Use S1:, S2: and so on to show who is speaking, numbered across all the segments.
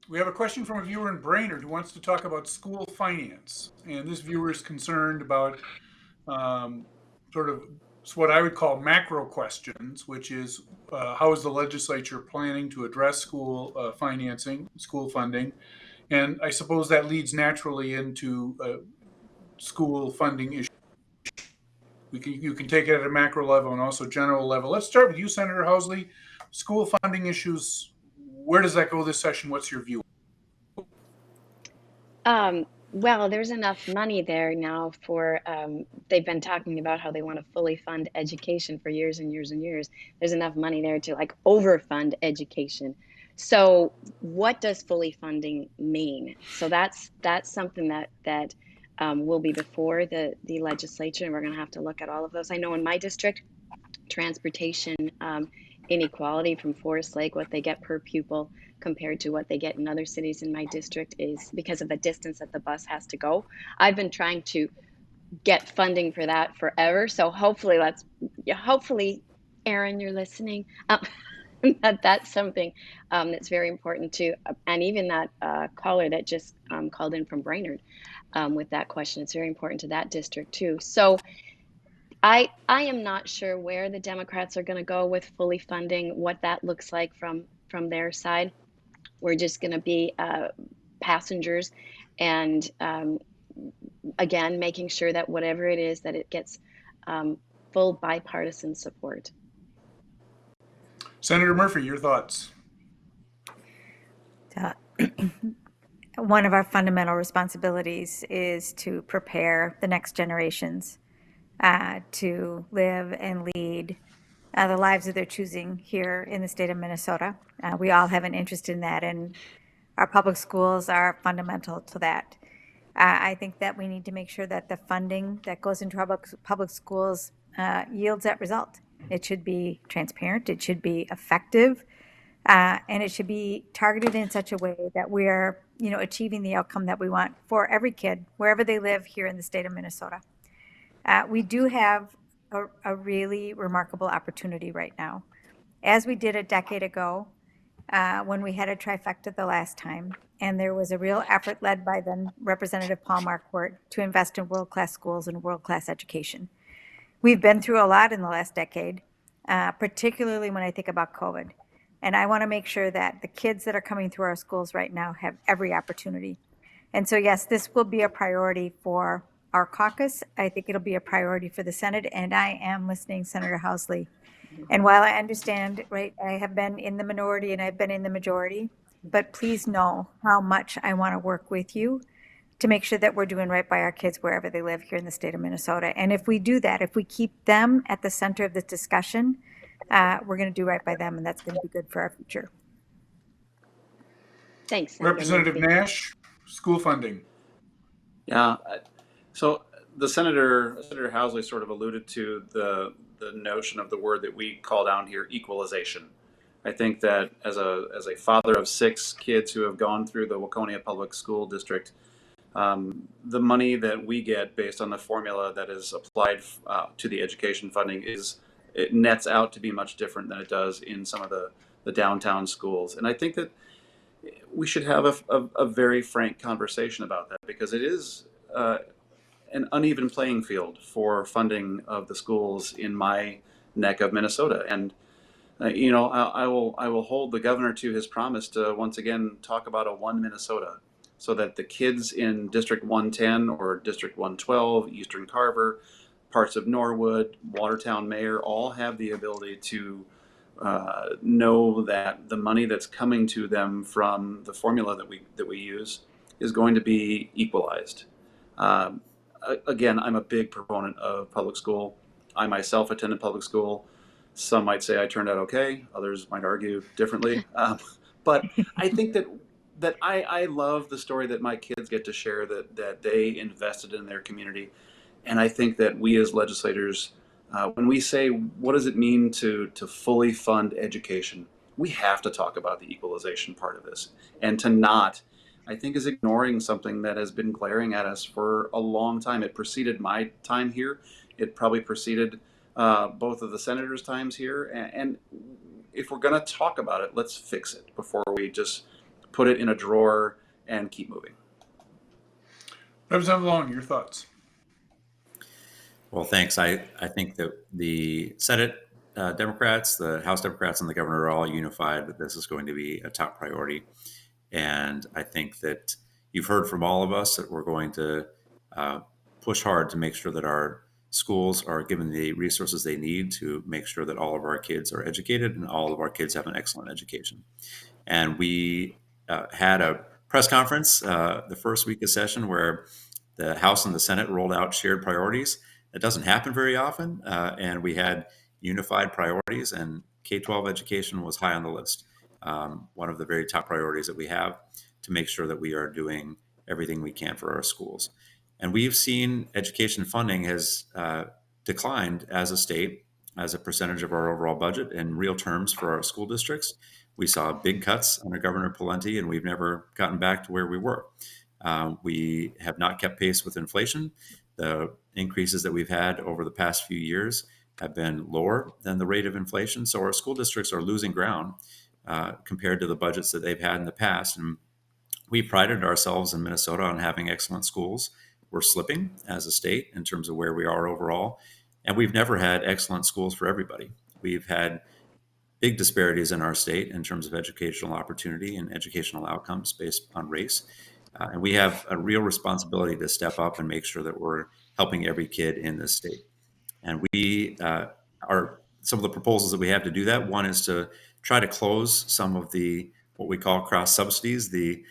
S1: We have a question from a viewer in Brainerd who wants to talk about school finance. And this viewer is concerned about um, sort of what I would call macro questions, which is how is the legislature planning to address school financing, school funding? And I suppose that leads naturally into school funding issues. You can take it at a macro level and also general level. Let's start with you, Senator Housley. School funding issues. Where does that go this session? What's your view?
S2: Well, there's enough money there now for, they've been talking about how they want to fully fund education for years and years and years. There's enough money there to like overfund education. So what does fully funding mean? So that's something that will be before the legislature, and we're going to have to look at all of those. I know in my district, transportation inequality from Forest Lake, what they get per pupil compared to what they get in other cities in my district is because of the distance that the bus has to go. I've been trying to get funding for that forever. So hopefully, Erin, you're listening. That's something that's very important too. And even that caller that just called in from Brainerd with that question, it's very important to that district too. So I am not sure where the Democrats are going to go with fully funding, what that looks like from their side. We're just going to be passengers, and again, making sure that whatever it is, that it gets um, full bipartisan support.
S1: Senator Murphy, your thoughts?
S3: Uh, One of our fundamental responsibilities is to prepare the next generations to live and lead the lives that they're choosing here in the state of Minnesota. We all have an interest in that, and our public schools are fundamental to that. I think that we need to make sure that the funding that goes into our public schools yields that result. It should be transparent, it should be effective, and it should be targeted in such a way that we are, achieving the outcome that we want for every kid, wherever they live here in the state of Minnesota. We do have a really remarkable opportunity right now. As we did a decade ago, when we had a trifecta the last time, and there was a real effort led by then Representative Paul Marquardt to invest in world-class schools and world-class education. We've been through a lot in the last decade, particularly when I think about COVID. And I want to make sure that the kids that are coming through our schools right now have every opportunity. And so, yes, this will be a priority for our caucus. I think it'll be a priority for the Senate, and I am listening, Senator Housley. And while I understand, right, I have been in the minority and I've been in the majority, but please know how much I want to work with you to make sure that we're doing right by our kids wherever they live here in the state of Minnesota. And if we do that, if we keep them at the center of the discussion, we're going to do right by them, and that's going to be good for our future.
S2: Thanks, Senator
S1: Representative
S2: Murphy.
S1: Nash, school funding.
S4: Yeah. So the Senator Housley sort of alluded to the notion of the word that we call down here, equalization. I think that as a father of 6 kids who have gone through the Waconia Public School District, the money that we get based on the formula that is applied to the education funding it nets out to be much different than it does in some of the downtown schools. And I think that we should have a very frank conversation about that, because it is an uneven playing field for funding of the schools in my neck of Minnesota. And I will hold the governor to his promise to once again talk about a one Minnesota, so that the kids in District 110 or District 112, Eastern Carver, parts of Norwood, Watertown Mayor, all have the ability to know that the money that's coming to them from the formula that we use is going to be equalized. Again, I'm a big proponent of public school. I myself attended public school. Some might say I turned out okay. Others might argue differently. But I think that I love the story that my kids get to share, that they invested in their community. And I think that we as legislators, when we say, what does it mean to fully fund education, we have to talk about the equalization part of this. And to not, I think, is ignoring something that has been glaring at us for a long time. It preceded my time here. It probably preceded both of the senators' times here. And if we're going to talk about it, let's fix it before we just put it in a drawer and keep moving.
S1: Representative Long, your thoughts?
S5: Well, thanks. I think that the Senate Democrats, the House Democrats, and the governor are all unified that this is going to be a top priority. And I think that you've heard from all of us that we're going to push hard to make sure that our schools are given the resources they need to make sure that all of our kids are educated and all of our kids have an excellent education. And we had a press conference the first week of session where the House and the Senate rolled out shared priorities. It doesn't happen very often. And we had unified priorities, and K-12 education was high on the list. One of the very top priorities that we have to make sure that we are doing everything we can for our schools. And we've seen education funding has declined as a state, as a percentage of our overall budget in real terms for our school districts. We saw big cuts under Governor Pawlenty, and we've never gotten back to where we were. We have not kept pace with inflation. The increases that we've had over the past few years have been lower than the rate of inflation. So our school districts are losing ground compared to the budgets that they've had in the past. And we prided ourselves in Minnesota on having excellent schools. We're slipping as a state in terms of where we are overall. And we've never had excellent schools for everybody. We've had big disparities in our state in terms of educational opportunity and educational outcomes based on race. And we have a real responsibility to step up and make sure that we're helping every kid in this state. And we are some of the proposals that we have to do that. One is to try to close some of the what we call cross subsidies, the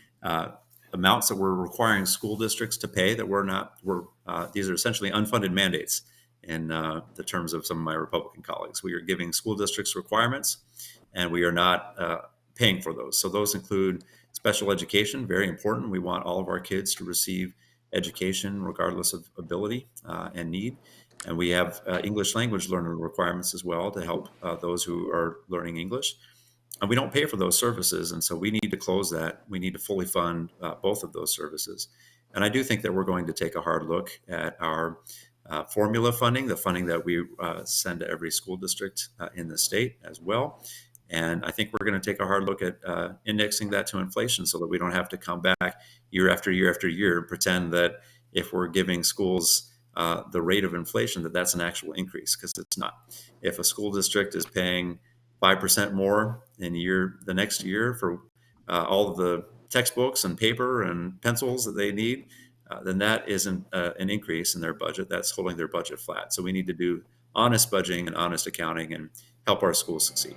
S5: amounts that we're requiring school districts to pay that these are essentially unfunded mandates in the terms of some of my Republican colleagues. We are giving school districts requirements, and we are not paying for those. So those include special education, very important. We want all of our kids to receive education regardless of ability and need. And we have English language learner requirements as well to help those who are learning English. And we don't pay for those services. And so we need to close that. We need to fully fund both of those services. And I do think that we're going to take a hard look at our formula funding, the funding that we send to every school district in the state as well. And I think we're going to take a hard look at indexing that to inflation so that we don't have to come back year after year after year and pretend that if we're giving schools the rate of inflation, that's an actual increase, because it's not. If a school district is paying 5% more in the next year for all of the textbooks and paper and pencils that they need, then that isn't an increase in their budget. That's holding their budget flat. So we need to do honest budgeting and honest accounting and help our schools succeed.